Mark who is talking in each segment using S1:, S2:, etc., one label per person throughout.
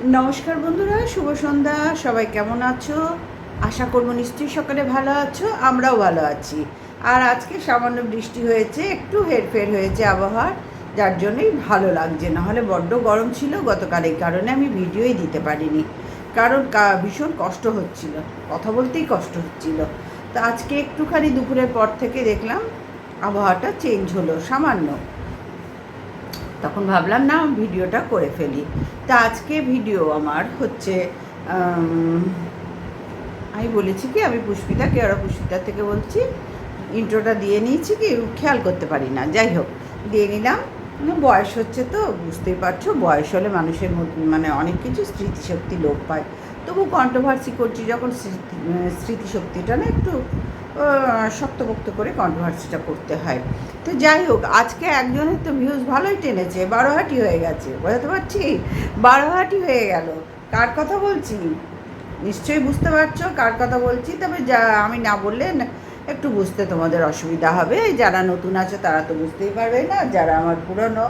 S1: নমস্কার বন্ধুরা, শুভ সন্ধ্যা। সবাই কেমন আছো? আশা করবো নিশ্চয়ই সকালে ভালো আছো, আমরাও ভালো আছি। আর আজকে সামান্য বৃষ্টি হয়েছে, একটু হেরফের হয়েছে আবহাওয়ার, যার জন্যই ভালো লাগছে। নাহলে বড্ড গরম ছিল গতকাল, এই কারণে আমি ভিডিওই দিতে পারিনি, কারণ ভীষণ কষ্ট হচ্ছিল, কথা বলতেই কষ্ট হচ্ছিল। তো আজকে একটুখানি দুপুরের পর থেকে দেখলাম আবহাওয়াটা চেঞ্জ হলো সামান্য, তখন ভাবলাম না ভিডিওটা করে ফেলি। তা আজকে ভিডিও আমার হচ্ছে, আমি বলেছি কি আমি পুষ্পিতাকে, ওরা পুষ্পিতার থেকে বলছি, ইন্ট্রোটা দিয়ে নিয়েছি কি খেয়াল করতে পারি না, যাই হোক দিয়ে নিলাম। বয়স হচ্ছে তো বুঝতেই পারছো, বয়স হলে মানুষের মানে অনেক কিছু স্মৃতিশক্তি লোপ পায়। তবু কন্ট্রোভার্সি করছি যখন স্মৃতিশক্তিটা না একটু শক্তপোক্ত করে কন্ট্রোভার্সিটা করতে হয়। তো যাই হোক, আজকে একজনের তো ভিউজ ভালোই টেনেছে, বারোহাটি হয়ে গেছে, বোঝাতে পারছি, বারোহাটি হয়ে গেল। কার কথা বলছি নিশ্চয়ই বুঝতে পারছো কার কথা বলছি, তবে যা আমি না বললে একটু বুঝতে তোমাদের অসুবিধা হবে। যারা নতুন আছে তারা তো বুঝতেই পারবে না, যারা আমার পুরনো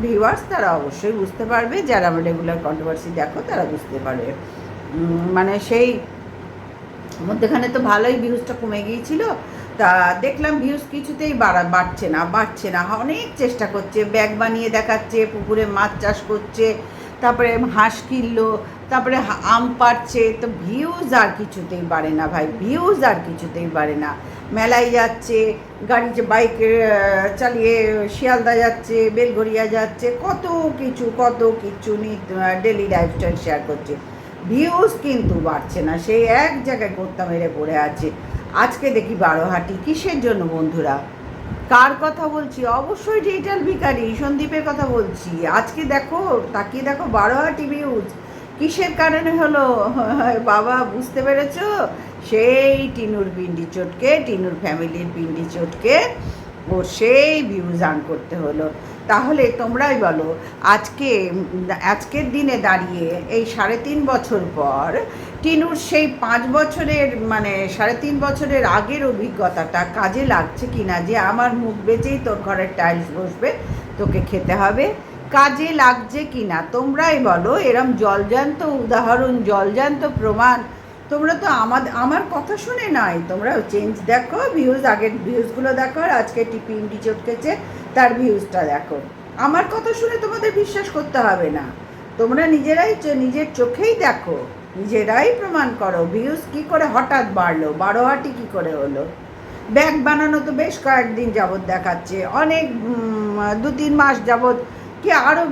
S1: ভিউয়ার্স তারা অবশ্যই বুঝতে পারবে, যারা আমার রেগুলার কন্ট্রোভার্সি দেখো তারা বুঝতে পারবে। মানে সেই মধ্যেখানে তো ভালোই ভিউজটা কমে গিয়েছিল, তা দেখলাম ভিউজ কিছুতেই বাড়ছে না। অনেক চেষ্টা করছে, ব্যাগ বানিয়ে দেখাচ্ছে, পুকুরে মাছ চাষ করছে, তারপরে হাঁস কিনলো, তারপরে আম পাড়ছে, তো ভিউজ আর কিছুতেই বাড়ে না ভাই, ভিউজ আর কিছুতেই বাড়ে না। মেলায় যাচ্ছে, বাইকে চালিয়ে শিয়ালদা যাচ্ছে, বেলঘরিয়া যাচ্ছে, কত কিছু ডেলি লাইফস্টাইল শেয়ার করছে, ভিউজ কিন্তু বাড়ছে না, সেই এক জায়গায় কোত্তা মেরে পড়ে আছে। আজকে দেখি বারোহাটি, কিসের জন্য বন্ধুরা? কার কথা বলছি? অবশ্যই ডিজিটাল ভিখারি সন্দীপের কথা বলছি। আজকে দেখো, তাকিয়ে দেখো, বারোহাটি ভিউজ কিসের কারণে হলো? বাবা বুঝতে পেরেছ? সেই টিনুর পিন্ডি চটকে, টিনুর ফ্যামিলির পিন্ডি চটকে ও সেই ভিউজ আর্ন করতে হলো। তাহলে তোমরাই বলো, আজকের দিনে দাঁড়িয়ে এই 3.5 বছর পর টিনুর সেই 5 বছরের, মানে 3.5 বছরের আগের অভিজ্ঞতাটা কাজে লাগছে কি না, যে আমার মুখ বেঁচেই তোর ঘরের টাইলস বসবে, তোকে খেতে হবে, কাজে লাগছে কি না তোমরাই বলো। এরম জলজান্ত উদাহরণ, জলজান্ত প্রমাণ, তোমরা তো আমার কথা শুনে নয়, তোমরা চেঞ্জ দেখো, আগের ভিউজগুলো দেখো, আর আজকে পিন্ডি চটকেছে তার ভিউজটা দেখো। আমার কথা শুনে তোমাদের বিশ্বাস করতে হবে না, তোমরা নিজের চোখেই দেখো, নিজেরাই প্রমাণ করো ভিউজ কি করে হঠাৎ বাড়লো, বারোহাটি কি করে হলো। ব্যাগ বানানো তো বেশ কয়েকদিন যাবৎ দেখাচ্ছে, অনেক 2-3 মাস যাবৎ, কি আরও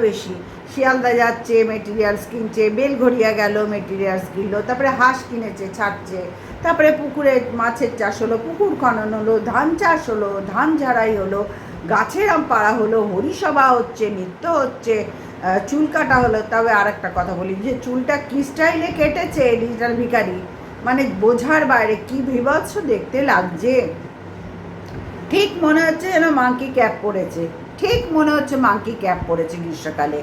S1: বেশি শিয়ালদা যাচ্ছে, মেটেরিয়ালস কিনছে, বেলঘরিয়া গেল, মেটেরিয়ালস কিনলো, তারপরে হাঁস কিনেছে, ছাড়ছে, তারপরে পুকুরে মাছের চাষ হলো, পুকুর খনন হলো, ধান চাষ হলো, ধান ঝাড়াই হলো, গাছের আম পাড়া হলো, হরিসভা হচ্ছে, নৃত্য হচ্ছে, চুল কাটা হলো। তবে আর একটা কথা বলি, যে চুলটা কী স্টাইলে কেটেছে ডিজিটাল ভিখারি, মানে বোঝার বাইরে, কি বিভৎস দেখতে লাগছে। ঠিক মনে হচ্ছে যেন মাঙ্কি ক্যাপ পরেছে, গ্রীষ্মকালে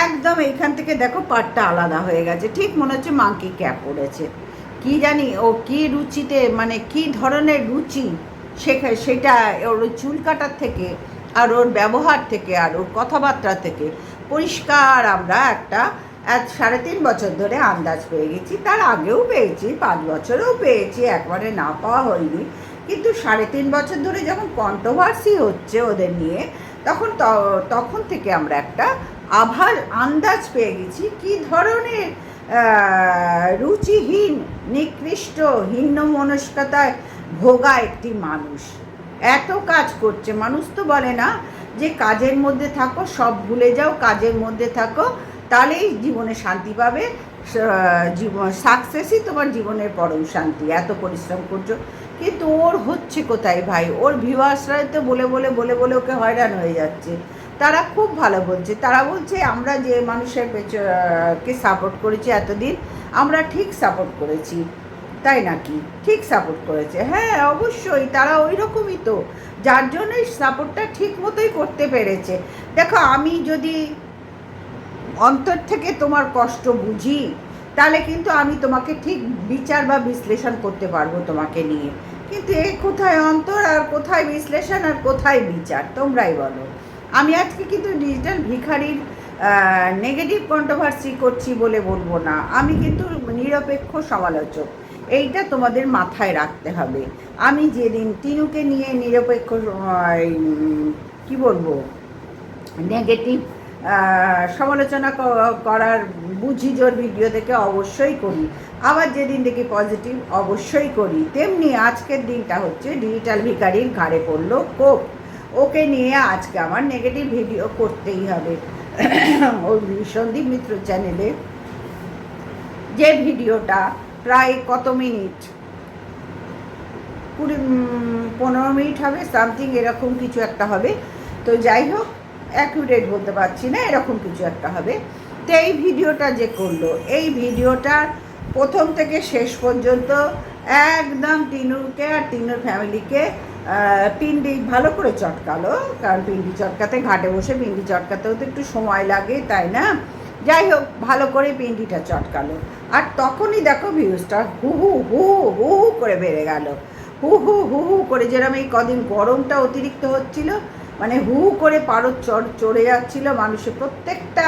S1: একদম এইখান থেকে দেখো পাটটা আলাদা হয়ে গেছে, ঠিক মনে হচ্ছে মাঙ্কি ক্যাপ পরেছে। কি জানি ও কি রুচিতে, মানে কি ধরনের রুচি, সেটা ওর চুল কাটার থেকে, আর ওর ব্যবহার থেকে, আর ওর কথাবার্তা থেকে পরিষ্কার আমরা একটা 3.5 বছর ধরে আন্দাজ পেয়ে গেছি। তার আগেও পেয়েছি, 5 বছরেও পেয়েছি, একবারে না পাওয়া হয়নি। কিন্তু 3.5 বছর ধরে যখন কন্ট্রোভার্সি হচ্ছে ওদের নিয়ে, তখন থেকে আমরা একটা আন্দাজ পেয়ে গেছি কী ধরনের রুচিহীন, নিকৃষ্ট, হীনমনস্কতায় ভোগা একটি মানুষ। এত কাজ করছে, মানুষ তো বলে না যে কাজের মধ্যে থাকো, সব ভুলে যাও, কাজের মধ্যে থাকো, তাহলেই জীবনে শান্তি পাবে, সাকসেসই তোমার জীবনের পরম শান্তি। এত পরিশ্রম করছো, কিন্তু ওর হচ্ছে কোথায় ভাই? ওর ভিউয়ার্সরাই তো বলে ওকে হয়রান হয়ে যাচ্ছে। তারা খুব ভালো বলছে, তারা বলছে আমরা যে মানুষের কে সাপোর্ট করেছি এতদিন, আমরা ঠিক সাপোর্ট করেছি। তাই নাকি? ঠিক সাপোর্ট করেছে, হ্যাঁ অবশ্যই, তারা ওই রকমই তো, যার জন্যই সাপোর্টটা ঠিক মতোই করতে পেরেছে। দেখো, আমি যদি অন্তর থেকে তোমার কষ্ট বুঝি, তাহলে কিন্তু আমি তোমাকে ঠিক বিচার বা বিশ্লেষণ করতে পারবো তোমাকে নিয়ে। কিন্তু এ কোথায় অন্তর, আর কোথায় বিশ্লেষণ, আর কোথায় বিচার, তোমরাই বলো। আমি আজকে কিন্তু ডিজিটাল ভিখারির নেগেটিভ কন্ট্রোভার্সি করছি বলে বলবো না, আমি কিন্তু নিরপেক্ষ সমালোচক, এইটা তোমাদের মাথায় রাখতে হবে। আমি যেদিন টিনুকে নিয়ে নিরপেক্ষ কি বলবো নেগেটিভ সমালোচনা করার বুঝি জোর ভিডিও দেখে অবশ্যই করি, আবার যেদিন দেখি পজিটিভ অবশ্যই করি। তেমনি আজকের দিনটা হচ্ছে ডিজিটাল ভিখারির ঘাড়ে পড়লো কোপ, ওকে নিয়ে আজকে আমার নেগেটিভ ভিডিও করতেই হবে। ওই সন্দীপ মিত্র চ্যানেলে যে ভিডিওটা প্রায় কত মিনিট, 15 মিনিট হবে সামথিং, এরকম কিছু একটা হবে। তো যাই হোক, অ্যাকুরেট বলতে পারছি না, এরকম কিছু একটা হবে। তো এই ভিডিওটা যে করলো, এই ভিডিওটার প্রথম থেকে শেষ পর্যন্ত একদম টিনুকে আর টিনুর ফ্যামিলিকে পিন্ডি ভালো করে চটকালো। কারণ পিন্ডি চটকাতে, ঘাটে বসে পিন্ডি চটকাতেও তো একটু সময় লাগে, তাই না? যাই হোক, ভালো করে পিন্ডিটা চটকালো। আর তখনই দেখো ভিউজটা হু হু হু হু হু করে বেড়ে গেল, হু হু হু হু করে। যেরকম এই কদিন গরমটা অতিরিক্ত হচ্ছিল, মানে হু হু করে পারদ চড়ে যাচ্ছিল, মানুষের প্রত্যেকটা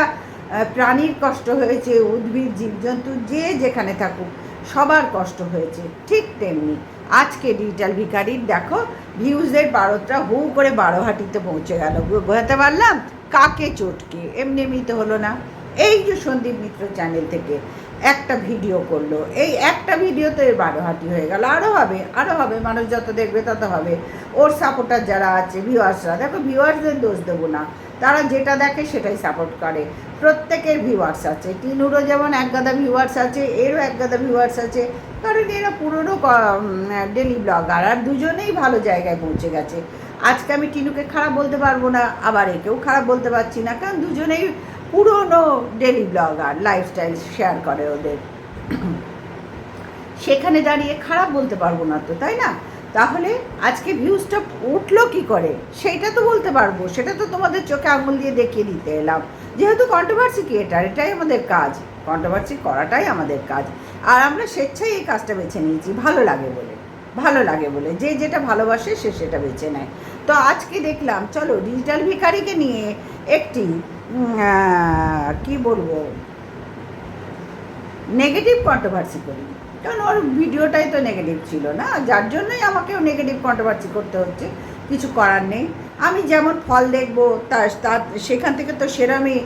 S1: প্রাণীর কষ্ট হয়েছে, উদ্ভিদ জীবজন্তু যে যেখানে থাকুক সবার কষ্ট হয়েছে। ঠিক তেমনি আজকে ডিজিটাল ভিখারির দেখো ভিউজের পারদটা হু করে 12হাটিতে পৌঁছে গেল। বোঝাতে পারলাম? কাকে চটকে, এমনি এমনিতে হলো না। এই যে সন্দীপ মিত্র চ্যানেল থেকে একটা ভিডিও করলো, এই একটা ভিডিওতে 12হাটি হয়ে গেল। আরও হবে, আরও হবে, মানুষ যত দেখবে তত হবে। ওর সাপোর্টার যারা আছে, ভিউয়ার্সরা, দেখো ভিউয়ার্সদের দোষ দেবো না, তারা যেটা দেখে সেটাই সাপোর্ট করে। প্রত্যেকের ভিউয়ার্স আছে, টিনুরও যেমন একগাদা ভিউয়ার্স আছে, এরও একগাদা ভিউয়ার্স আছে, কারণ এরা পুরনো ডেলি ব্লগার, আর দুজনেই ভালো জায়গায় পৌঁছে গেছে। আজকে আমি টিনুকে খারাপ বলতে পারবো না, আবার একেও খারাপ বলতে পারছি না, কারণ দুজনেই পুরনো ডেলি ব্লগার, লাইফস্টাইল শেয়ার করে ওদের। সেখানে দাঁড়িয়ে খারাপ বলতে পারবো না তো, তাই না? তাহলে আজকে ভিউজটা উঠলো কি করে সেইটা তো বলতে পারবো, সেটা তো তোমাদের চোখে আঙুল দিয়ে দেখিয়ে দিতে এলাম। যেহেতু কন্ট্রোভার্সি ক্রিয়েটার, এটাই আমাদের কাজ, কন্ট্রোভার্সি করাটাই আমাদের কাজ। আর আমরা স্বেচ্ছায় এই কাজটা বেছে নিয়েছি, ভালো লাগে বলে, ভালো লাগে বলে। যে যেটা ভালোবাসে সে সেটা বেছে নেয়। তো আজকে দেখলাম, চলো ডিজিটাল ভিখারিকে নিয়ে একটি কি বলবো নেগেটিভ কন্ট্রোভার্সি করি, কারণ ওর ভিডিওটাই তো নেগেটিভ ছিল না, যার জন্যই আমাকেও নেগেটিভ কন্ট্রোভার্সি করতে হচ্ছে। কিছু করার নেই, আমি যেমন ফল দেখবো তার সেখান থেকে তো সেরমই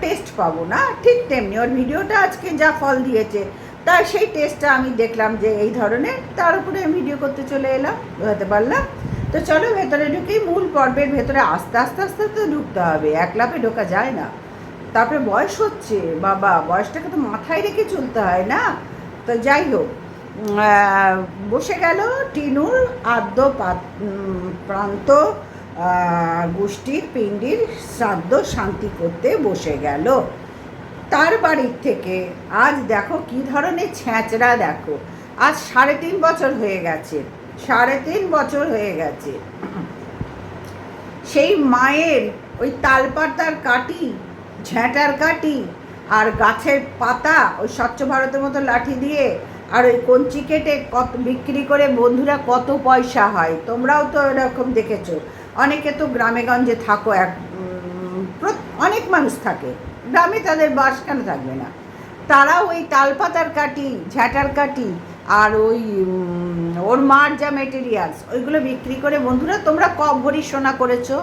S1: টেস্ট পাবো না। ঠিক তেমনি ওর ভিডিওটা আজকে যা ফল দিয়েছে, তার সেই টেস্টটা আমি দেখলাম যে এই ধরনের, তার উপরে ভিডিও করতে চলে এলাম। বোঝাতে পারলাম? তো চলো ভেতরে ঢুকেই মূল পর্বের ভেতরে আস্তে আস্তে আস্তে তো ঢুকতে হবে, এক লাফে ঢোকা যায় না। তারপরে বয়স হচ্ছে বাবা, বয়সটাকে তো মাথায় রেখে চলতে হয় না? তো যাই হোক, বসে গেল টিনুর আদ্য প্রান্ত গোষ্ঠীর পিণ্ডির শ্রাদ্ধ শান্তি করতে বসে গেল তার বাড়ির থেকে। আজ দেখো কি ধরনের ছ্যাঁচড়া, দেখো আজ 3.5 বছর হয়ে গেছে, 3.5 বছর হয়ে গেছে। সেই মায়ের ওই তালপাতার কাঠি, ঝ্যাঁটার কাঠি আর গাছের পাতা ওই স্বচ্ছ ভারতের মতো লাঠি দিয়ে আর ওই কঞ্চি কেটে কত বিক্রি করে বন্ধুরা কত পয়সা হয়। তোমরাও তো এরকম দেখেছো, অনেকে তো গ্রামেগঞ্জে থাকো, অনেক মানুষ থাকে গ্রামে, তাদের বাস কেন থাকবে না? তারা ওই তালপাতার কাঠি, ঝ্যাঁটার কাঠি আর ওই ওর মার যা মেটেরিয়ালস, ওইগুলো বিক্রি করে বন্ধুরা তোমরা ক ভরি সোনা করেছো,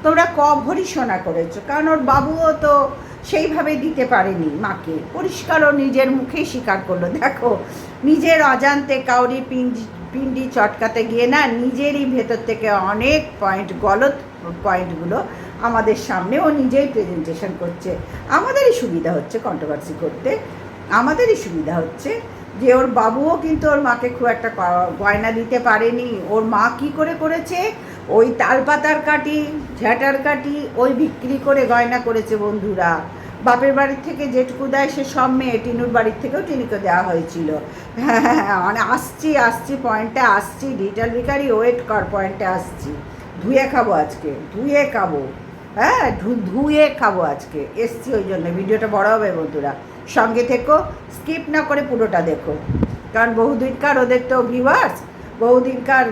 S1: তোমরা ক ভরি সোনা করেছো। কারণ ওর বাবুও তো সেইভাবে দিতে পারেনি মাকে, পরিষ্কারও নিজের মুখেই স্বীকার করলো। দেখো নিজের অজান্তে কাউরি পিন্ডি চটকাতে গিয়ে না, নিজেরই ভেতর থেকে অনেক গলত পয়েন্টগুলো আমাদের সামনে ও নিজেই প্রেজেন্টেশন করছে। আমাদেরই সুবিধা হচ্ছে কন্ট্রোভার্সি করতে, আমাদেরই সুবিধা হচ্ছে যে ওর বাবুও কিন্তু ওর মাকে খুব একটা গয়না দিতে পারেনি। ওর মা কি করে করেছে, ওই তালপাতার কাঠি, ঝ্যাঁটার কাঠি ওই বিক্রি করে গয়না করেছে বন্ধুরা। বাপের বাড়ির থেকে যেটুকু দেয় সে সব মেয়ে, টিনুর বাড়ির থেকেও টিনুকে দেওয়া হয়েছিল। হ্যাঁ, মানে আসছি পয়েন্টে আসছি, ডিজিটাল ভিখারি ওয়েট কর, পয়েন্টে আসছি। ধুয়ে খাবো আজকে, ধুয়ে খাবো, হ্যাঁ ধুয়ে খাবো আজকে, এসছি ওই জন্য। ভিডিওটা বড় হবে বন্ধুরা, সঙ্গে থেকো, স্কিপ না করে পুরোটা দেখো, কারণ বহুদিনকার ওদের তো ভিউয়ার্স, বহুদিনকার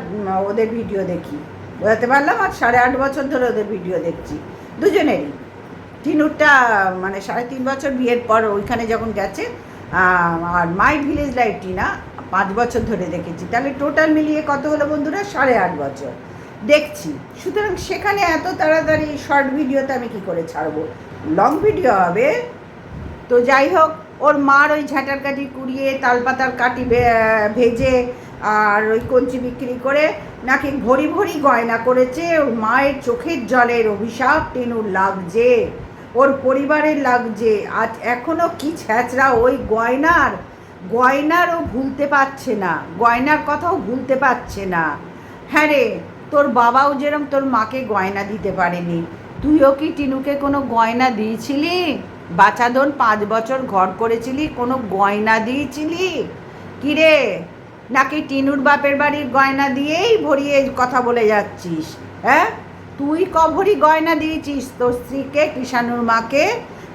S1: ওদের ভিডিও দেখি। বোঝাতে পারলাম? আর 8.5 বছর ধরে ওদের ভিডিও দেখছি দুজনেরই। টিনুরটা মানে 3.5 বছর বিয়ের পর ওইখানে যখন গেছে, আর মাই ভিলেজ লাইফ টিনা 5 বছর ধরে দেখেছি, তাহলে টোটাল মিলিয়ে কত হলো বন্ধুরা? 8.5 বছর দেখছি। সুতরাং সেখানে এত তাড়াতাড়ি শর্ট ভিডিওতে আমি কী করে ছাড়বো? লং ভিডিও হবে। তো যাই হোক, ওর মার ওই ঝাঁটার কাঠি কুড়িয়ে তালপাতার কাঠি ভেজে আর ওই কঞ্চি বিক্রি করে নাকি ভরি ভরি গয়না করেছে। ওর মায়ের চোখের জলের অভিশাপ টিনুর লাগছে, ওর পরিবারের লাগছে। আজ এখনও কি ছ্যাঁচড়া ওই গয়নারও ভুলতে পারছে না, গয়নার কথাও ভুলতে পারছে না। হ্যাঁ রে, তোর বাবাও যেরম তোর মাকে গয়না দিতে পারেনি, তুইও কি টিনুকে কোনো গয়না দিয়েছিলি? বাছাধন 5 বছর ঘর করেছিলি, কোনো গয়না দিয়েছিলি কি রে? নাকি টিনুর বাপের বাড়ির গয়না দিয়েই ভরিয়ে কথা বলে যাচ্ছিস? হ্যাঁ, তুই কভরি গয়না দিয়েছিস তোর স্ত্রীকে, কৃষাণুর মাকে?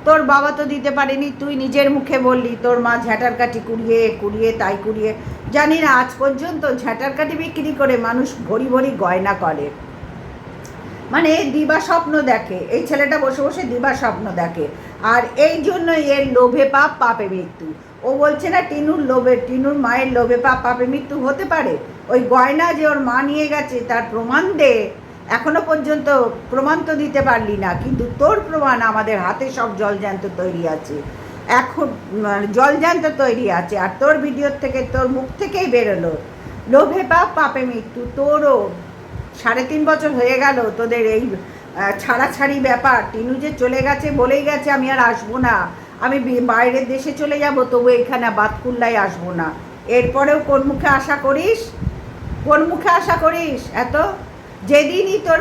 S1: তোর বাবা তো দিতে পারেনি, তুই নিজের মুখে বললি তোর মা ঝাঁটার কাঠি কুড়িয়ে তাই কুড়িয়ে। জানি না আজ পর্যন্ত ঝাঁটার কাঠি বিক্রি করে মানুষ ভরি ভরি গয়না করে, মানে দিবা স্বপ্ন দেখে। এই ছেলেটা বসে বসে দিবা স্বপ্ন দেখে, আর এই জন্য এর লোভে পাপ পাপে মৃত্যু। ও বলছে না টিনুর মায়ের লোভে পাপ পাপে মৃত্যু হতে পারে। ওই গয়না যে ওর মা নিয়ে গেছে তার প্রমাণ দে। এখনো পর্যন্ত প্রমাণ তো দিতে পারলি না, কিন্তু তোর প্রমাণ আমাদের হাতে সব জলজ্যান্ত তৈরি আছে, এখন জলজ্যান্ত তৈরি আছে। আর তোর ভিডিওর থেকে, তোর মুখ থেকেই বেরোলো লোভে পাপ পাপে মৃত্যু। তোরও 3.5 বছর হয়ে গেল তোদের এই ছাড়াছাড়ি ব্যাপার। টিনু যে চলে গেছে, বলেই গেছে আমি আর আসবো না, আমি বাইরের দেশে চলে যাব, তবু এখানে বাতকুল্লায় আসবো না। এরপরেও কোন মুখে আশা করিস? কোন মুখে আশা করিস? এত যেদিনই তোর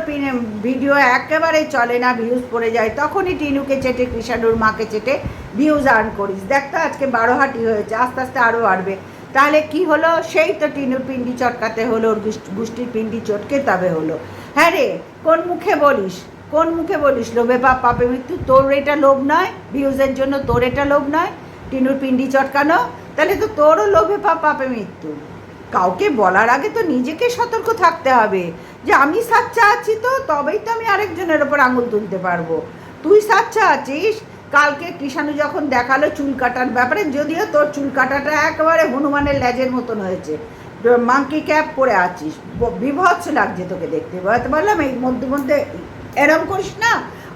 S1: ভিডিও একেবারে চলে না, ভিউজ পড়ে যায়, তখনই টিনুকে চেটে, কৃষাণুর মাকে চেটে ভিউজ আর্ন করিস। দেখ তো আজকে 12 হাঁটি হয়েছে, আস্তে আস্তে আরও বাড়বে। তাহলে কি হলো? সেই তো টিনুর পিন্ডি চটকাতে হলো, ওর গোষ্ঠীর পিন্ডি চটকে তবে হলো। হ্যাঁ রে, কোন মুখে বলিস? কোন মুখে বলিস লোভে পাপ পাপে মৃত্যু? তোর এটা লোভ নয়? ভিউজের জন্য তোর এটা লোভ নয় টিনুর পিন্ডি চটকানো? তাহলে তো তোরও লোভে পাপ পাপে মৃত্যু। কাউকে বলার আগে তো নিজেকে সতর্ক থাকতে হবে যে আমি সাচ্চা আছি, তো তবেই তো আমি আরেকজনের ওপর আঙুল তুলতে পারবো। তুই সাচ্চা আছিস? কালকে কৃষাণু যখন দেখালো চুল কাটার ব্যাপারে, যদিও তোর চুল কাটাটা একেবারে হনুমানের লেজের মতন হয়েছে, মাঙ্কি ক্যাপ পরে আছিস, বিভৎস লাগছে তোকে দেখতে। বলতে পারলাম এই মধ্যে মধ্যে এরম করিস না,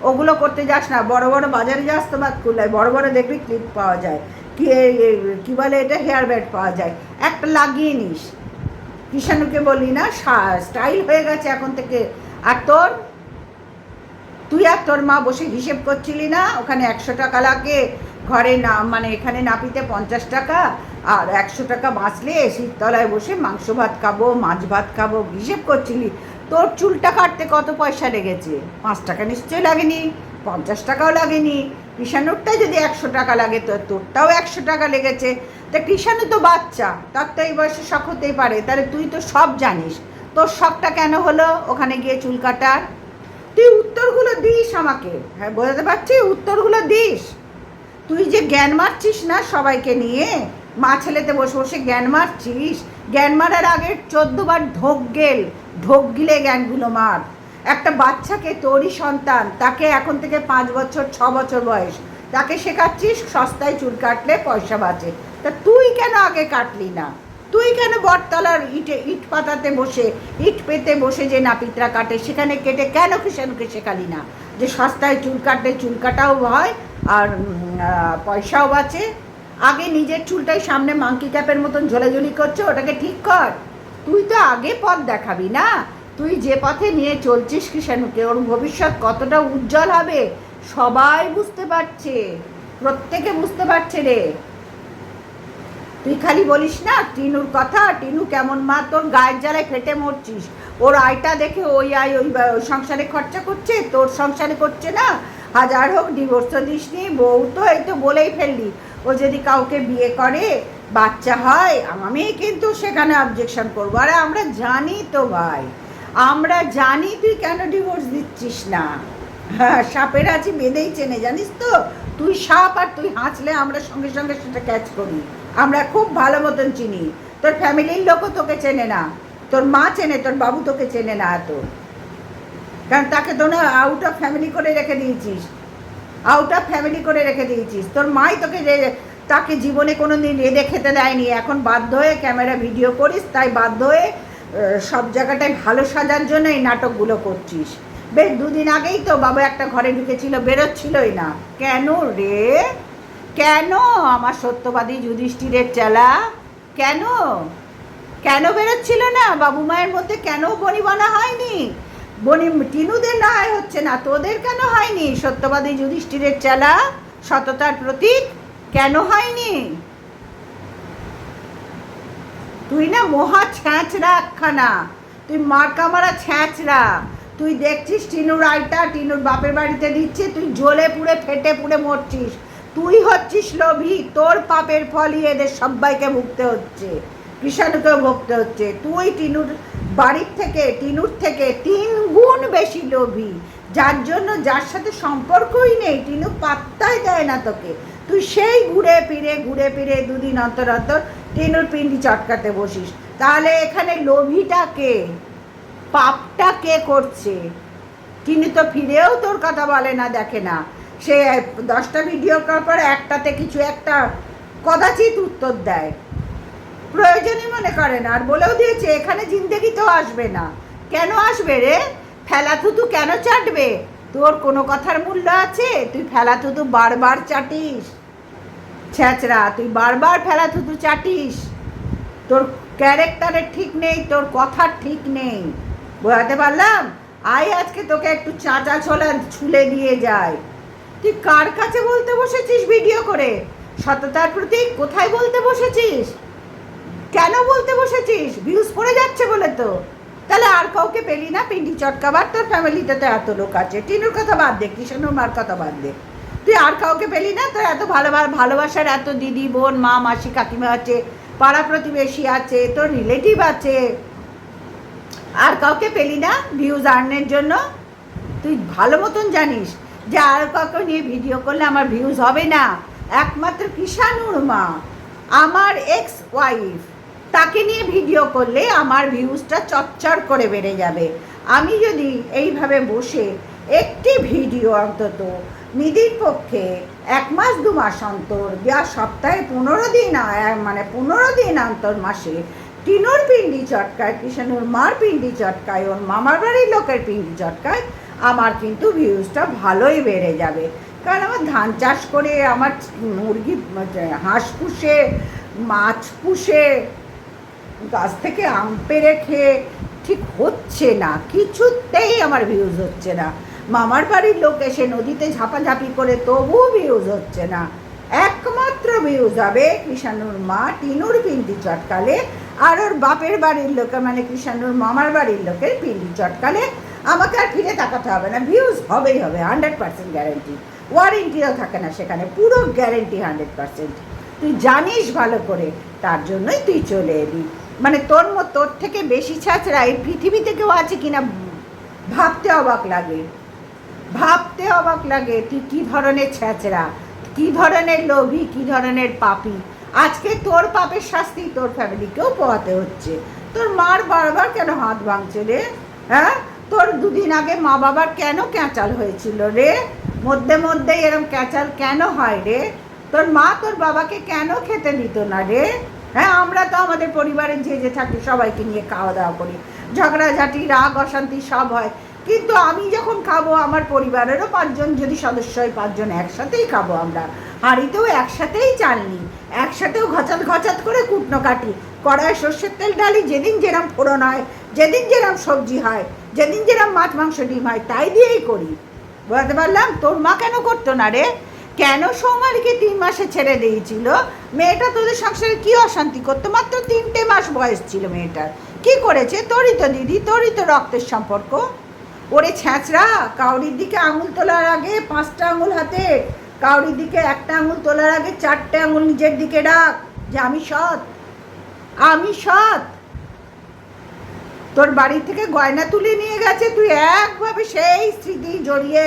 S1: ওগুলো করতে যাস না। বড় বড় বাজারে যাস তো বাদ খুললায়, বড় বড় দেখবি ক্লিপ পাওয়া যায়, কি বলে এটা, হেয়ার ব্যান্ড পাওয়া যায়, একটা লাগিয়ে নিস। কৃষাণুকে বললি না স্টাইল হয়ে গেছে এখন থেকে। আর তুই আর তোর মা বসে হিসেব করছিলি না, ওখানে 100 টাকা লাগে ঘরে না, মানে এখানে নাপিতে 50 টাকা, আর 100 টাকা বাঁচলে শীততলায় বসে মাংস ভাত খাবো, মাছ ভাত খাবো, হিসেব করছিলি। তোর চুলটা কাটতে কত পয়সা লেগেছে? 5 টাকা নিশ্চয়ই লাগেনি, 50 টাকাও লাগেনি। কৃষাণুরটা যদি 100 টাকা লাগে, তো তোরটাও 100 টাকা লেগেছে। তা কৃষাণু তো বাচ্চা, তার তো এই বয়সে শখ হতেই পারে। তাহলে তুই তো সব জানিস, তোর শখটা কেন হলো ওখানে গিয়ে চুল কাটার? তুই উত্তরগুলো দিস আমাকে। হ্যাঁ, বোঝাতে পারছি, উত্তরগুলো দিস। তুই যে জ্ঞান মারছিস না সবাইকে নিয়ে, মা ছেলেতে বসে বসে জ্ঞান মারছিস, জ্ঞান মারার আগে 14 বার ঢোক গিলে জ্ঞানগুলো মার। একটা বাচ্চাকে, তোরই সন্তান, তাকে এখন থেকে 5 বছর 6 বছর বয়স, তাকে শেখাচ্ছিস সস্তায় চুল কাটলে পয়সা বাঁচে। তা তুই কেন আগে কাটলি না? তুই কেন বটতলার ইট পাতাতে বসে, ইট পেতে বসে যে নাপিতরা কাটে সেখানে কেটে কেন কৃষাণুকে শেখালি না যে সস্তায় চুল কাটলে চুল কাটাও হয় আর পয়সাও বাঁচে? আগে নিজের চুলটাই সামনে মাঙ্কি ক্যাপের মতন ঝোলাঝুলি করছে, ওটাকে ঠিক কর। তুই তো আগে পথ দেখাবি না। তুই যে পথে নিয়ে চলছিস কৃষাণুকে, ওর ভবিষ্যৎ কতটা উজ্জ্বল হবে সবাই বুঝতে পারছে, প্রত্যেকে বুঝতে পারছে রে। তুই খালি বলিস না টিনুর কথা, টিনু কেমন মা, তোর গায়ের জ্বালায় ফেটে মরছিস। ওর আয়টা দেখে ওই সংসারে খরচা করছে, তোর সংসারে করছে না। হাজার হোক ডিভোর্সও দিসনি, বউ তো এই তো বলেই ফেললি। ও যদি কাউকে বিয়ে করে, বাচ্চা হয়, আমি কিন্তু সেখানে অবজেকশন করবো। আরে আমরা জানি তো ভাই, আমরা জানি তুই কেন ডিভোর্স দিচ্ছিস না। হ্যাঁ, সাপের আছি বেঁধেই চেনে, জানিস তো। তুই সাপ, আর তুই হাঁচলে আমরা সঙ্গে সঙ্গে সেটা ক্যাচ করি। আমরা খুব ভালো মতন চিনি। তোর ফ্যামিলির লোকও তোকে চেনে না, তোর মা চেনে, তোর বাবু তোকে চেনে না এত, কারণ তাকে তো না আউট অফ ফ্যামিলি করে রেখে দিয়েছিস। আউট অফ ফ্যামিলি করে রেখে দিয়েছিস। তোর মাই তোকে তাকে জীবনে কোনো দিন রেঁধে খেতে দেয়নি, এখন বাধ্য হয়ে ক্যামেরা ভিডিও করিস, তাই বাধ্য হয়ে সব জায়গাটায় ভালো সাজার জন্য এই নাটকগুলো করছিস। বেশ দুদিন আগেই তো বাবা একটা ঘরে ঢুকেছিল, বেরোচ্ছিলই না। কেন রে? কেন আমার সত্যবাদী যুধিষ্ঠিরের চেলা? কেন কেন বেরোচ্ছিল না? বাবু মায়ের মধ্যে কেন বনিবনা হয়নি? টিনুদের না হচ্ছে না, তোদের কেন হয়নি? সত্যবাদী যুধিষ্ঠিরের চেলা, সততার প্রতীক, কেন হয়নি? তুই না মহা ছ্যাঁচড়া একখানা, তুই মার্কা মারা ছ্যাঁচড়া। তুই দেখছিস টিনুর আইটা টিনুর বাপের বাড়িতে দিচ্ছে, তুই জ্বলে পুড়ে ফেটে পুড়ে মরছিস। তুই হচ্ছিস লোভী, তোর পাপের ফলই এদের সবাইকে ভুগতে হচ্ছে, কৃষাণুকেও ভুগতে হচ্ছে। তুই টিনুর বাড়ির থেকে, টিনুর থেকে 3 গুণ বেশি লোভী, যার জন্য যার সাথে সম্পর্কই নেই, টিনু পাত্তাই দেয় না তোকে। তুই সেই ঘুরে ফিরে দুদিন অন্তর অন্তর টিনুর পিন্ডি চটকাতে বসিস। তাহলে এখানে লোভীটা কে, পাপটা কে করছে? টিনু তো ফিরেও তোর কথা বলে না, দেখে না। সে 10টা ভিডিও করার পর একটাতে কিছু একটা কদাচিৎ উত্তর দেয়, প্রয়োজনই মনে করে না। আর বলেও দিয়েছে এখানে জিন্দেগিতেও আসবে না। কেন আসবে রে? ফেলাথুতু কেন চাটবে? তোর কোনো কথার মূল্য আছে? তুই ফেলাথুতু বারবার চাটিস, ছ্যাঁচড়া, তুই বারবার ফেলাথুতু চাটিস। তোর ক্যারেক্টারের ঠিক নেই, তোর কথার ঠিক নেই, বোঝাতে পারলাম? আয় আজকে তোকে একটু চাঁচা ছোলা ছুলে দিয়ে যায়। তুই কার কাছে বলতে বসেছিস ভিডিও করে? সততার প্রতীক কোথায় বলতে বসেছিস? কেন বলতে বসেছিস? ভিউজ পড়ে যাচ্ছে বলে তো। তাহলে আর কাউকে পেলি না পিন্ডি চটকাবার? তোর ফ্যামিলিতে তো এত লোক আছে, টিনুর কথা বাদ দে, কৃষ্ণর মার কথা বাদ দে, তুই আর কাউকে পেলি না? তোর এত ভালোবাসার এত দিদি বোন মা মাসি কাকিমা আছে, পাড়া প্রতিবেশী আছে, তোর রিলেটিভ আছে, আর কাউকে পেলি না ভিউজ আর্নের জন্য? তুই ভালো মতন জানিস যে আর কাউকে নিয়ে ভিডিও করলে আমার ভিউজ হবে না। একমাত্র কৃষাণুর মা, আমার এক্স ওয়াইফ, তাকে নিয়ে ভিডিও করলে আমার ভিউজটা চচ্চর করে বেড়ে যাবে। আমি যদি এইভাবে বসে একটি ভিডিও অন্তত নিদির পক্ষে 1 মাস 2 মাস অন্তর, যা সপ্তাহে 15 দিন, মানে 15 দিন অন্তর মাসে টিনুর পিন্ডি চটকায়, কৃষ্ণুর মার পিন্ডি চটকায়, ওর মামার বাড়ির লোকের পিন্ডি চটকায়, আমার কিন্তু ভিউজটা ভালোই বেড়ে যাবে। কারণ আমার ধান চাষ করে, আমার মুরগি হাঁস পুষে, মাছ পুষে, গাছ থেকে আম পেড়ে খেয়ে ঠিক হচ্ছে না, কিছুতেই আমার ভিউজ হচ্ছে না। মামার বাড়ির লোক এসে নদীতে ঝাপাঝাপি করে তবুও ভিউজ হচ্ছে না। একমাত্র ভিউজ হবে কৃষাণুর মা টিনুর পিন্ডি চটকালে, আর ওর বাপের বাড়ির লোকের মানে কৃষাণুর মামার বাড়ির লোকের পিন্ডি চটকালে। আমাকে আর ফিরে তাকাতে হবে না, ভিউজ হবেই হবে, 100% গ্যারেন্টি। ওয়ারেন্টিও থাকে না সেখানে, পুরো গ্যারেন্টি 100%। তুই জানিস ভালো করে, তার জন্যই তুই চলে এলি। মানে তোর থেকে বেশি ছ্যাঁচড়া এই পৃথিবীতে কেউ আছে কিনা ভাবতে অবাক লাগে, ভাবতে অবাক লাগে। তুই কী ধরনের ছ্যাঁচড়া, কী ধরনের লোভী, কী ধরনের পাপী। আজকে তোর পাপের শাস্তি তোর ফ্যামিলিকেও পোহাতে হচ্ছে। তোর মার বারবার কেন হাত ভাঙছে রে? হ্যাঁ, তোর 2 দিন আগে মা বাবার কেন ক্যাঁচাল হয়েছিল রে? মধ্যে এরম ক্যাঁচাল কেন হয় রে? তোর মা তোর বাবাকে কেন খেতে দিত না রে? হ্যাঁ, আমরা তো আমাদের পরিবারের যে থাকি সবাইকে নিয়ে খাওয়া দাওয়া করি, ঝগড়াঝাটি রাগ অশান্তি সব হয়, কিন্তু আমি যখন খাবো আমার পরিবারেরও 5 জন যদি সদস্য হয়, 5 জন একসাথেই খাবো। আমরা হাঁড়িতেও একসাথেই চাল নিই, একসাথেও ঘচাত করে কুটনো কাটি, কড়ায় সর্ষের তেল ডালি, যেদিন যেরম ফোড়ন হয়, যেদিন যেরম সবজি হয়, যেদিন যেরম মাছ মাংস ডিম হয়, তাই দিয়েই করি। বুঝতে পারলাম? তোর মা কেন করতো না রে? কেন সৌমারিকে 3 মাসে ছেড়ে দিয়েছিল? মেয়েটা তোদের সংসারে কি অশান্তি করতো? মাত্র 3টে মাস বয়স ছিল মেয়েটার, কি করেছে? তোরই তো দিদি, তোরই তো রক্তের সম্পর্ক। ওরে ছ্যাঁচড়া, কাউরির দিকে আঙুল তোলার আগে 5টা আঙুল হাতে, কাউরির দিকে 1টা আঙুল তোলার আগে 4টে আঙুল নিজের দিকে ডাক যে আমি সৎ, আমি সৎ। তোর বাড়ি থেকে গয়না তুলে নিয়ে গেছে, তুই একভাবে সেই স্মৃতি জড়িয়ে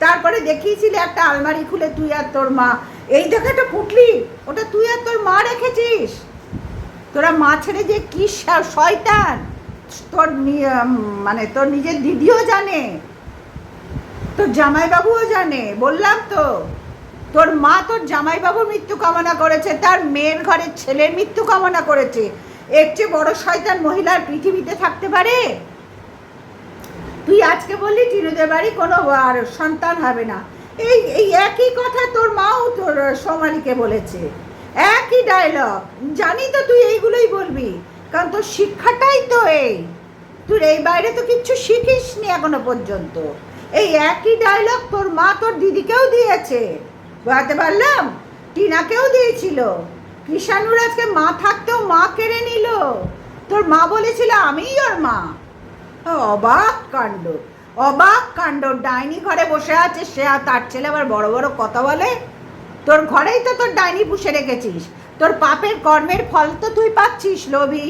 S1: তারপরে দেখিয়েছিলি একটা আলমারি খুলে তুই আর তোর মা, এই দেখে একটা পুটলি, ওটা তুই আর তোর মা রেখেছিস। তোরা মা ছেড়ে যে কি শয়তান, তোর মানে তোর নিজের দিদিও জানে। তোর জামাইবাবুও জানে, বললাম তো। তোর মা তোর জামাইবাবুর মৃত্যু কামনা করেছে, তার মেয়ের ঘরের ছেলের মৃত্যু কামনা করেছে। এর চেয়ে বড় শয়তান মহিলার পৃথিবীতে থাকতে পারে? তুই আজকে বললি টিনুদের বাড়ি কোনো আর সন্তান হবে না, এই এই একই কথা তোর মাও তোর সোমালিকে বলেছে, একই ডায়লগ। জানি তো তুই এইগুলোই বলবি, কারণ তোর শিক্ষাটাই তো এই, তুই এই বাইরে তো কিচ্ছু শিখিসনি এখনো পর্যন্ত। এই একই ডায়লগ তোর মা তোর দিদিকেও দিয়েছে, বুঝতে পারলাম, টিনাকেও দিয়েছিল। কৃষাণুর আজকে মা থাকতেও মা কেড়ে নিল। তোর মা বলেছিল আমিই ওর মা। অবাক কাণ্ড, অবাক কাণ্ড। ডাইনি ঘরে বসে আছে সে, আর তার ছেলে আবার বড় বড় কথা বলে। তোর ঘরেই তো তোর ডাইনি পুষে রেখেছিস, তোর পাপের কর্মের ফল তো তুই পাচ্ছিস, লোভী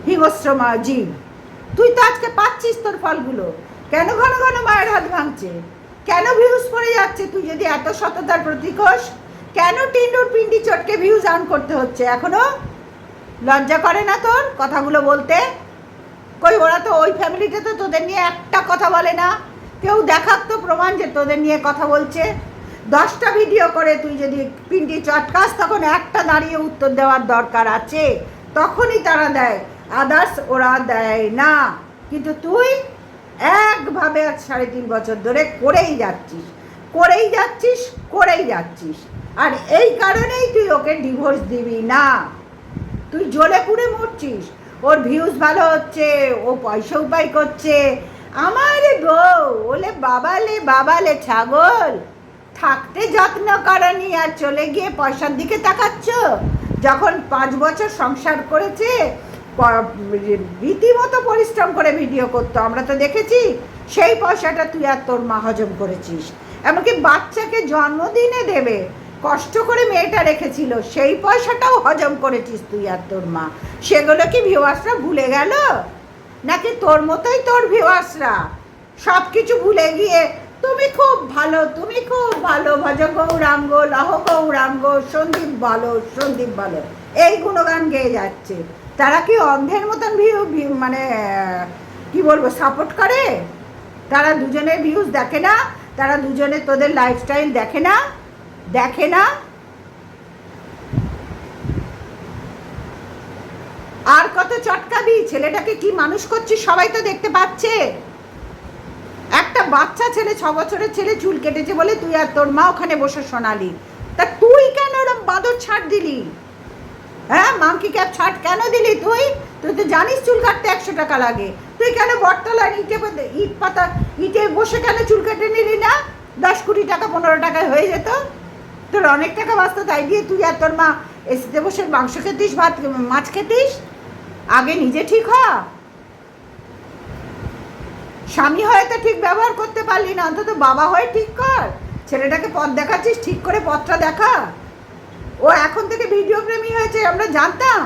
S1: হিংস্র জীব। তুই তো আজকে পাচ্ছিস তোর ফলগুলো। কেন ঘন ঘন মায়ের হাত ভাঙছে? কেন ভিউজ পড়ে যাচ্ছে? তুই যদি এত সততার প্রতীক হোস, কেন টিন্ডুর পিন্ডি চটকে ভিউজ আর্ন করতে হচ্ছে? এখনো লজ্জা করে না তোর কথাগুলো বলতে? কই ওরা তো ওই ফ্যামিলিতে তো তোদের নিয়ে একটা কথা বলে না। কেউ দেখাক তো প্রমাণ যে তোদের নিয়ে কথা বলছে। 10টা ভিডিও করে তুই যদি পিন্ডি চটকাস, তখন একটা দাঁড়িয়ে উত্তর দেওয়ার দরকার আছে, তখনই তারা দেয়, আদার্স ওরা দেয় না। কিন্তু তুই একভাবে 3.5 বছর ধরে করেই যাচ্ছিস, করেই যাচ্ছিস, করেই যাচ্ছিস। আর এই কারণেই তুই ওকে ডিভোর্স দিবি না। তুই জ্বলে পুড়ে মরছিস। ওর ভিউজ ভালো হচ্ছে, ও পয়সা উপায় করছে। আমার বউ ওলে বাবালে ছাগল, থাকতে যত্ন করনি আর চলে গিয়ে পয়সার দিকে তাকাচ্ছ। যখন 5 বছর সংসার করেছে, রীতিমতো পরিশ্রম করে ভিডিও করতো, আমরা তো দেখেছি। সেই পয়সাটা তুই আর তোর মা হজম করেছিস। এমনকি বাচ্চাকে জন্মদিনে দেবে, কষ্ট করে মেয়েটা রেখেছিল, সেই পয়সাটাও হজম করেছিস তুই আর তোর মা। সেগুলো কি ভিউয়ার্সরা ভুলে গেল? নাকি তোর মতোই তোর ভিউয়ার্সরা সব কিছু ভুলে গিয়ে তুমি খুব ভালো, তুমি খুব ভালো, ভজ গৌরাঙ্গ, লহ গৌরাঙ্গ, সন্দীপ ভালো, সন্দীপ ভালো, এই গুণগান গেয়ে যাচ্ছে? তারা কি অন্ধের মতন মানে কি বলবো সাপোর্ট করে? তারা দুজনের ভিউজ দেখে না? তারা দুজনে তোদের লাইফস্টাইল দেখে না? দেখে না? আর কত চটকাবি? ছেলেটাকে কি মানুষ করছিস সবাই তো দেখতে পাচ্ছে। একটা বাচ্চা ছেলে, 6 বছরের ছেলে চুল কেটেছে বলে তুই আর তোর মা ওখানে বসে শোনালি। তা তুই কেন ওরম বাঁদর ছাড় দিলি? হ্যাঁ, মাংকি ক্যাপ ছাড় কেন দিলি তুই? তুই তো জানিস চুল কাটতে 100 টাকা লাগে। তুই কেন বটতলার ইট পাতা ইটে বসে কেন চুল কেটে নিলি না? 10-20 টাকা 15 টাকায় হয়ে যেত, তোর অনেক টাকা বাঁচত। তাই দিয়ে তুই আর তোর মা এসিতে বসে মাংস খেতিস, ভাত মাছ খেতিস। আগে নিজে ঠিক হ। স্বামী হয়ে তো ঠিক ব্যবহার করতে পারলি না, অন্তত বাবা হয়ে ঠিক কর। ছেলেটাকে পথ দেখাচ্ছিস, ঠিক করে পথটা দেখা। ও এখন থেকে ভিডিও প্রেমী হয়েছে আমরা জানতাম,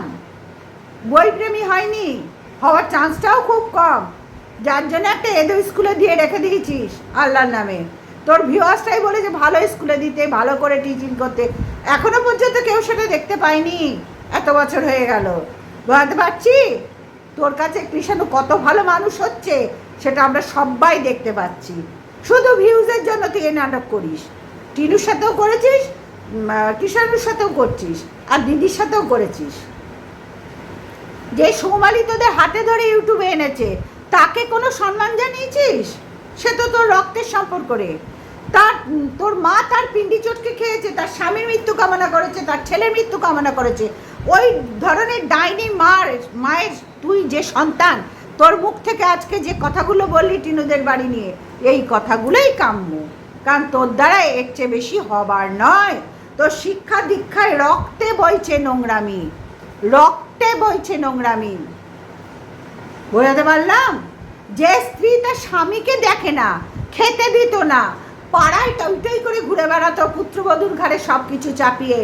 S1: বই প্রেমী হয়নি, হওয়ার চান্সটাও খুব কম। যার জন্য একটা এদো স্কুলে দিয়ে রেখে দিয়েছিস আল্লাহর নামে। তোর ভিউয়ার্সটাই বলে যে ভালো স্কুলে দিতে, ভালো করে টিচিং করতে। এখনো পর্যন্ত কেউ সেটা দেখতে পায়নি, এত বছর হয়ে গেল। বুঝতে পারছি তোর কাছে কৃষাণু কত ভালো মানুষ হচ্ছে, সেটা আমরা সবাই দেখতে পাচ্ছি। শুধু ভিউজের জন্য তুই এই নাটক করিস। টিনুর সাথেও করেছিস, কৃষাণুর সাথেও করছিস, আর দিদির সাথেও করেছিস। যে সৌমালি তোদের হাতে ধরে ইউটিউবে এনেছে, তাকে কোনো সম্মান জানিয়েছিস? সে তো তোর রক্তের সম্পর্ক রে। তোর মা তার পিন্ডি চটকে খেয়েছে, তার স্বামীর মৃত্যু কামনা করেছে, তার ছেলের মৃত্যু কামনা করেছে। ওই ধরনের ডাইনি মায়ের তুই যে সন্তান, তোর মুখ থেকে আজকে যে কথাগুলো বললি টিনুদের বাড়ি নিয়ে, এই কথাগুলোই কাম্য। কারণ তোর দ্বারা এর চেয়ে বেশি হবার নয়। তোর শিক্ষা দীক্ষায় রক্তে বইছে নোংরামি, রক্তে বইছে নোংরামি। বোঝাতে পারলাম? যে স্ত্রী তার স্বামীকে দেখে না, খেতে দিত না, পাড়ায় টইটই করে ঘুরে বেড়াতো পুত্রবধূর ঘাড়ে সব কিছু চাপিয়ে,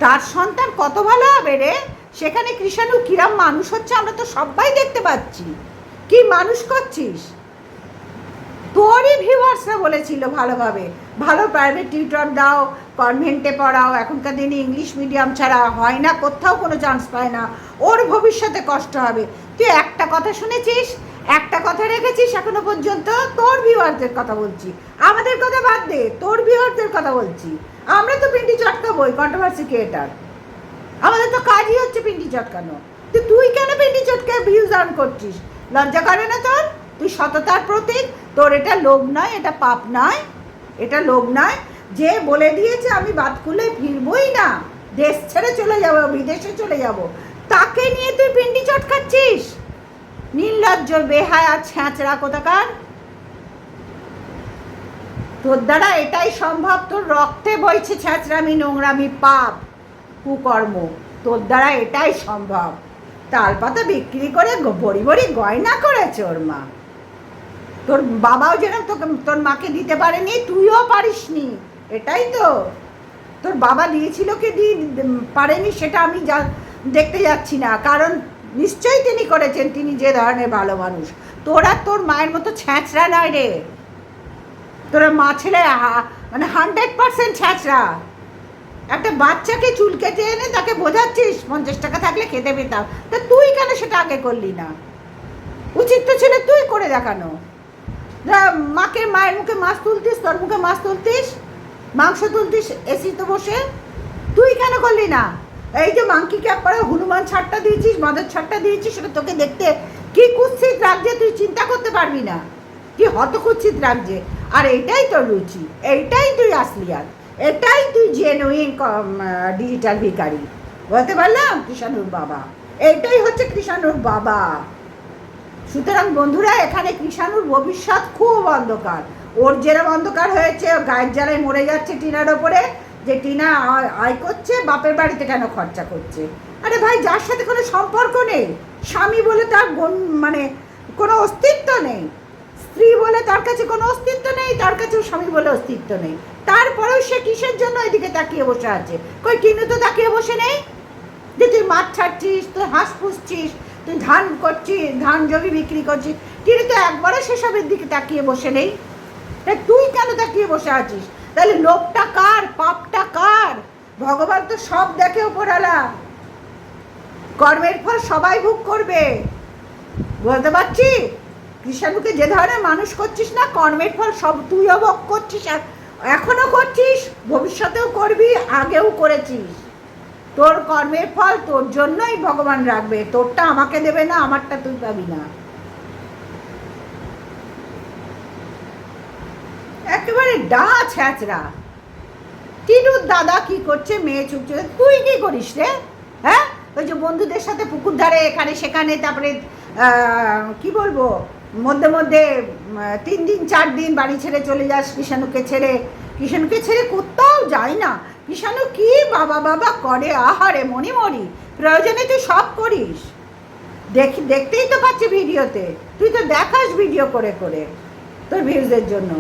S1: তার সন্তান কত ভালো হবে রে? সেখানে কৃষাণু কিরাম মানুষ হচ্ছে আমরা তো সবাই দেখতে পাচ্ছি। কি মানুষ করছিস? তোরই ভিউয়ার্সরা বলেছিল ভালোভাবে, ভালো প্রাইভেট টিউটর দাও, কনভেন্টে পড়াও। এখনকার দিনে ইংলিশ মিডিয়াম ছাড়া হয় না, কোথাও কোনো চান্স পায় না, ওর ভবিষ্যতে কষ্ট হবে। তুই একটা কথা শুনেছিস? একটা কথা রেখেছিস এখনো পর্যন্ত? তোর ভিউয়ারদের কথা বলছি, আমাদের কথা বাদ দে, তোর ভিউয়ারদের কথা বলছি। আমরা তো পিন্ডি চটকাবোই, কন্ট্রোভার্সি ক্রিয়েটার, আমাদের তো কাজই হচ্ছে পিন্ডি চটকানো। তো তুই কেন পিন্ডি চটকায় ভিউজ আর্ন করছিস? লজ্জা করে না তোর? তুই সততার প্রতীক, তোর এটা লোভ নয়, এটা পাপ নয়, এটা লোভ নয়। যে বলে দিয়েছে আমি বাদ খুলে ফিরবই না, দেশ ছেড়ে চলে যাব, বিদেশে চলে যাব, তাকে নিয়ে তুই পিন্ডি চটকাচ্ছিস? নির্লজ্জ, বেহায়া, ছ্যাঁচড়া কোথাকার। তোর দ্বারা এটাই সম্ভব, তোর রক্তে বইছে ছ্যাঁচড়ামি, নোংরামি, পাপ, কুকর্ম, তোর দ্বারা এটাই সম্ভব। তালপাতা বিক্রি করে বড়ি বড়ি গয়না করেছে ওর মা। তোর বাবাও যেরকম তোকে তোর মাকে দিতে পারেনি, তুইও পারিসনি। এটাই তো, তোর বাবা দিয়েছিল কি পারেনি সেটা আমি দেখতে যাচ্ছি না, কারণ নিশ্চয়ই তিনি করেছেন, তিনি যে ধরনের ভালো মানুষ। তোরা তোর মায়ের মতো ছ্যাঁচড়া নয় রে, তোরা মা ছেলে মানে 100% ছ্যাঁচড়া। একটা বাচ্চাকে চুল কেটে এনে তাকে বোঝাচ্ছিস 50 টাকা থাকলে খেতে পেতাম, তা তুই কেন সেটা আগে করলি না? উচিত তো ছিল তুই করে দেখানো। মাকে, মায়ের মুখে মাছ তুলতিস, তোর মুখে মাছ তুলতিস, মাংস তুলতিস এসিতে বসে, তুই কেন করলি না? এই যে মাংকি ক্যাপ পরে হনুমান ছাড়টা দিয়েছিস, মাদের ছাড়টা দিয়েছিস, সেটা তোকে দেখতে কি কুৎসিত লাগছে তুই চিন্তা করতে পারবি না, কি হত কুৎসিত লাগছে। আর এইটাই তোর রুচি, এইটাই তুই আসলিয়াত, এটাই তুই জেনুইন ডিজিটাল ভিখারি। বলতে পারলাম কৃষাণুর বাবা, এইটাই হচ্ছে কৃষাণুর বাবা। সুতরাং বন্ধুরা, এখানে কৃষাণুর ভবিষ্যৎ খুব অন্ধকার। ওর যেরকম অন্ধকার হয়েছে, গায়ের জ্বালায় মরে যাচ্ছে টিনার ওপরে, যে টিনা আয় করছে, বাপের বাড়িতে কেন খরচা করছে। আরে ভাই, যার সাথে কোনো সম্পর্ক নেই, স্বামী বলে তার মানে কোনো অস্তিত্ব নেই, স্ত্রী বলে তার কাছে কোনো অস্তিত্ব নেই, তার কাছেও স্বামী বলে অস্তিত্ব নেই, তারপরেও সে কিসের জন্য এদিকে তাকিয়ে বসে আছে? কই টিনু তো তাকিয়ে বসে নেই যে তুই মাছ ছাড়ছিস, তুই হাঁস পুষছিস, তুই ধান করছিস, ধান জমি বিক্রি করছিস, টিনু তো একবারও সেসবের দিকে তাকিয়ে বসে নেই। তুই কেন তাকিয়ে বসে আছিস? তাহলে লোভটা কার, পাপটা কার? ভগবান তো সব দেখে ওপরালা, কর্মের ফল সবাই ভোগ করবে। বলতে পারছি, কৃষাণুকে যে ধরনের মানুষ করছিস না, কর্মের ফল সব তুইও ভোগ করছিস, এখনো করছিস, ভবিষ্যতেও করবি, আগেও করেছিস। তোর কর্মের ফল তোর জন্যই ভগবান রাখবে, তোরটা আমাকে দেবে না, আমারটা তুই পাবি না। একেবারে ছ্যাঁচড়া। টিনুর দাদা কি করছে, মেয়ে চুপছে, তুই কি করিস রে? হ্যাঁ, ওই যে বন্ধুদের সাথে পুকুর ধারে এখানে সেখানে, তারপরে কি বলবো, মধ্যে মধ্যে 3 দিন 4 দিন বাড়ি ছেড়ে চলে যাস কৃষাণুকে ছেড়ে কোথাও যায় না। কৃষাণু কি বাবা বাবা করে, আহারে মনি মরি, প্রয়োজনে তুই সব করিস, দেখতেই তো পাচ্ছি ভিডিওতে, তুই তো দেখাস ভিডিও করে করে তোর ভিউজের জন্য,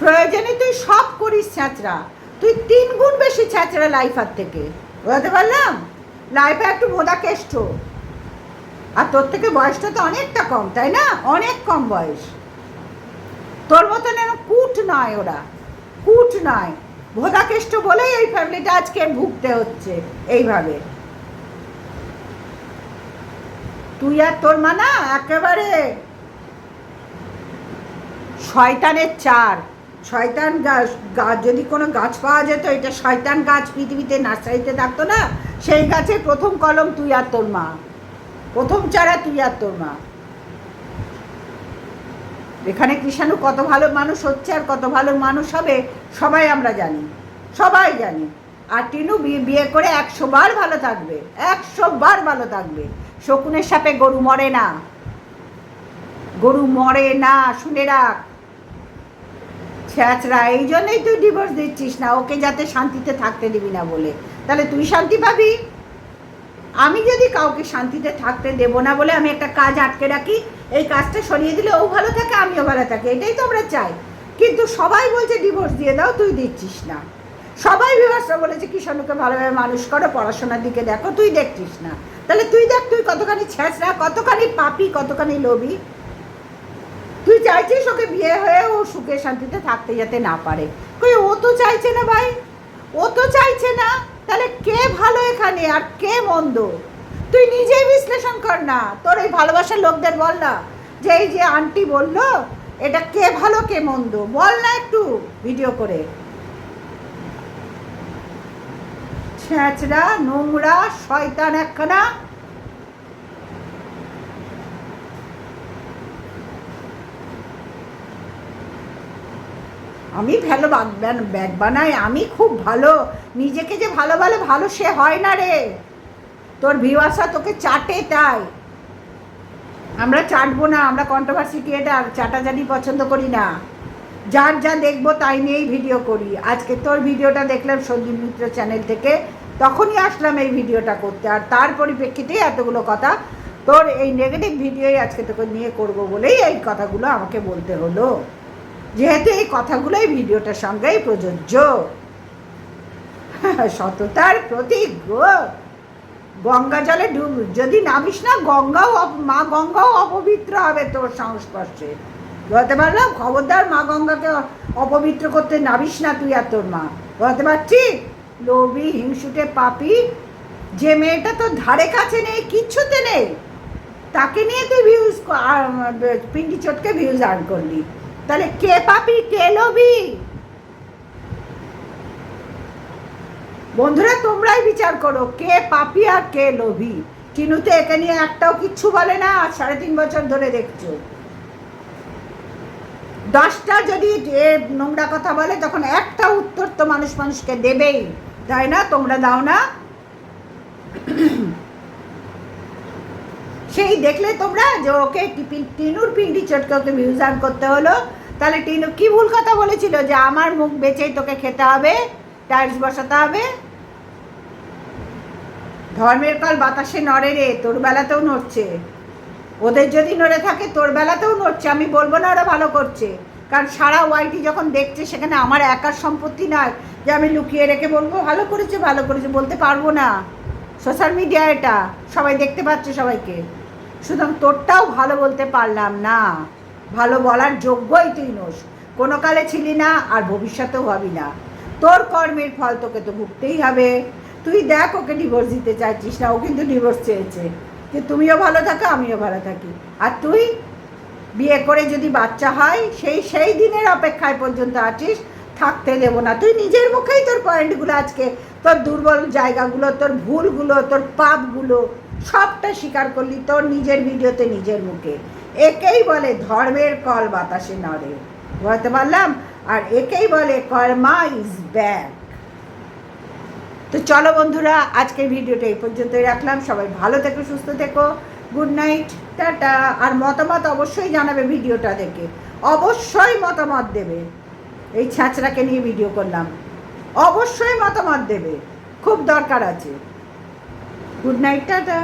S1: প্রয়োজনে তুই সব করিস ছ্যাঁচড়া। তুই 3 গুণ বেশি ছ্যাঁচড়া লাইফার থেকে, বলতে পারলাম। লাইফে একটু মোদা কেষ্ট, আর তোর থেকে বয়সটা তো অনেকটা কম, তাই না? অনেক কম বয়স। তোর মতন কুট নয়, ওরা কুট নয়, ভোদাকেষ্ট বলেই এই ফ্যামিলিটা আজকে ভুগতে হচ্ছে এইভাবে। তুই আর তোর মা না একেবারে শয়তানের চার। শয়তান গাছ, যদি কোনো গাছ পাওয়া যেত, এটা শয়তান গাছ পৃথিবীতে নার্সারিতে থাকতো না, সেই গাছের প্রথম কলম তুই আর তোর মা, প্রথম চারা তুই আর তোর মা। এখানে কৃষাণু কত ভালো মানুষ হচ্ছে আর কত ভালো মানুষ হবে সবাই আমরা জানি, সবাই জানি। আর টিনু বিয়ে করে 100 বার ভালো থাকবে, 100 বার ভালো থাকবে। শকুনের সাপে গরু মরে না, গরু মরে না, শুনে রাখ। ছ্যাঁচড়া, এই জন্যই তুই ডিভোর্স দিচ্ছিস না, ওকে যাতে শান্তিতে থাকতে দিবি না বলে। তাহলে তুই শান্তি পাবি। আমি যদি কাউকে শান্তিতে থাকতে দেব না বলে আমি একটা কাজ আটকে রাখি, এই কাজটা সরিয়ে দিলে ও ভালো থাকে, আমিও ভালো থাকি, এটাই তো আমরা চাই। কিন্তু সবাই বলছে ডিভোর্স দিয়ে দাও, তুই দিচ্ছিস না। সবাই ভিউয়ার্সরা বলেছে কৃষাণুকে ভালোভাবে মানুষ করো, পড়াশোনার দিকে দেখো, তুই দেখছিস না। তাহলে তুই দেখ, তুই কতখানি ছ্যাঁচড়া, কতখানি পাপি, কতখানি লোভী। তুই চাইছিস ওকে বিয়ে হয়ে ও সুখে শান্তিতে থাকতে যাতে না পারে। কই, ও তো চাইছে না ভাই, ও তো চাইছে না। তাহলে কে ভালো এখানে আর কে মন্দ? তুই নিজেই বিশ্লেষণ কর না, তোর এই ভালোবাসার লোকদের বল না যে এই যে আন্টি বললো এটা কে ভালো কে মন্দ, বল না একটু ভিডিও করে। ছেঁচড়া নোংরা শয়তান একখানা। আমি ভালো ব্যাগ বানাই, আমি খুব ভালো, নিজেকে যে ভালো ভালো ভালো সে হয় না রে। তোর ভিউয়ার্সরা তোকে চাটে, তাই আমরা চাটবো না, আমরা কন্ট্রোভার্সি ক্রিয়েটার, চাটাচাটি পছন্দ করি না। যার যা দেখবো তাই নিয়েই ভিডিও করি। আজকে তোর ভিডিওটা দেখলাম সঞ্জীব মিত্র চ্যানেল থেকে, তখনই আসলাম এই ভিডিওটা করতে, আর তার পরিপ্রেক্ষিতেই এতগুলো কথা। তোর এই নেগেটিভ ভিডিওই আজকে তোকে নিয়ে করব বলেই এই কথাগুলো আমাকে বলতে হলো, যেহেতু এই কথাগুলোই ভিডিওটার সঙ্গেই প্রযোজ্য। সততার প্রতীক গো। গঙ্গা জলে ডুব যদি নামিস না, মা গঙ্গাও অপবিত্র হবে তোর সংস্পর্শে। বলতে পারলাম, খবরদার মা গঙ্গাকে অপবিত্র করতে নামিস না তুই আর তোর মা। বলতে পারছি? লোভী হিংসুটে পাপি, যে মেয়েটা তোর ধারে কাছে নেই, কিচ্ছুতে নেই, তাকে নিয়ে তুই ভিউজ পিন্ডি চটকে ভিউজ আর্ন করলি। তাহলে কে পাপি কে লোভী? বন্ধুরা তোমরাই বিচার করো কে পাপি আর কে লোভী। টিনু তো একে নিয়ে একটাও কিচ্ছু বলে না, আর 3.5 বছর ধরে দেখছো। 10টা যদি নোংরা কথা বলে তখন একটা উত্তর তো মানুষকে দেবেই, তাই না? তোমরা দাও না? সেই দেখলে তোমরা যে ওকে টিনুর পিন্ডি চটকে ওকে ভিউজ আর্ন করতে হলো। তাহলে টিনু কি ভুল কথা বলেছিল যে আমার মুখ বেচেই তোকে খেতে হবে, টাইলস বসাতে হবে? ধর্মের কল বাতাসে নড়ে রে, তোর বেলাতেও নড়ছে। ওদের যদি নড়ে থাকে তোর বেলাতেও নড়ছে। আমি বলবো না ওরা ভালো করছে, কারণ সারা ওয়াইটি যখন দেখছে সেখানে আমার একার সম্পত্তি নয় যে আমি লুকিয়ে রেখে বলবো ভালো করেছে ভালো করেছে, বলতে পারবো না। সোশ্যাল মিডিয়া এটা সবাই দেখতে পাচ্ছে সবাইকে, সুতরাং তোরটাও ভালো বলতে পারলাম না। ভালো বলার যোগ্যই তুই নোস, কোনো কালে ছিলি না আর ভবিষ্যতেও হবি না। তোর কর্মের ফল তোকে তো ভুগতেই হবে। তুই দেখ, ওকে ডিভোর্স দিতে চাইছিস না, ও কিন্তু ডিভোর্স চেয়েছে যে তুমিও ভালো থাকো আমিও ভালো থাকি। আর তুই বিয়ে করে যদি বাচ্চা হয় সেই দিনের অপেক্ষায় পর্যন্ত আছিস, থাকতে দেবো না। তুই নিজের মুখেই তোর পয়েন্টগুলো আজকে, তোর দুর্বল জায়গাগুলো, তোর ভুলগুলো, তোর পাপগুলো সবটা স্বীকার করলি তোর নিজের ভিডিওতে, নিজের মুখে। একেই বলে ধর্মের কল বাতাসে নড়ে, বলতে পারলাম? আর একেই বলে কর্মা ইজ ব্যাক। তো চলো বন্ধুরা, আজকের ভিডিওটা এই পর্যন্তই রাখলাম। সবাই ভালো থেকো, সুস্থ থেকো, গুড নাইট, টাটা। আর মতামত অবশ্যই জানাবে ভিডিওটা দেখে, অবশ্যই মতামত দেবে। এই ছ্যাঁচড়াকে নিয়ে ভিডিও করলাম, অবশ্যই মতামত দেবে, খুব দরকার আছে। Good night, tata.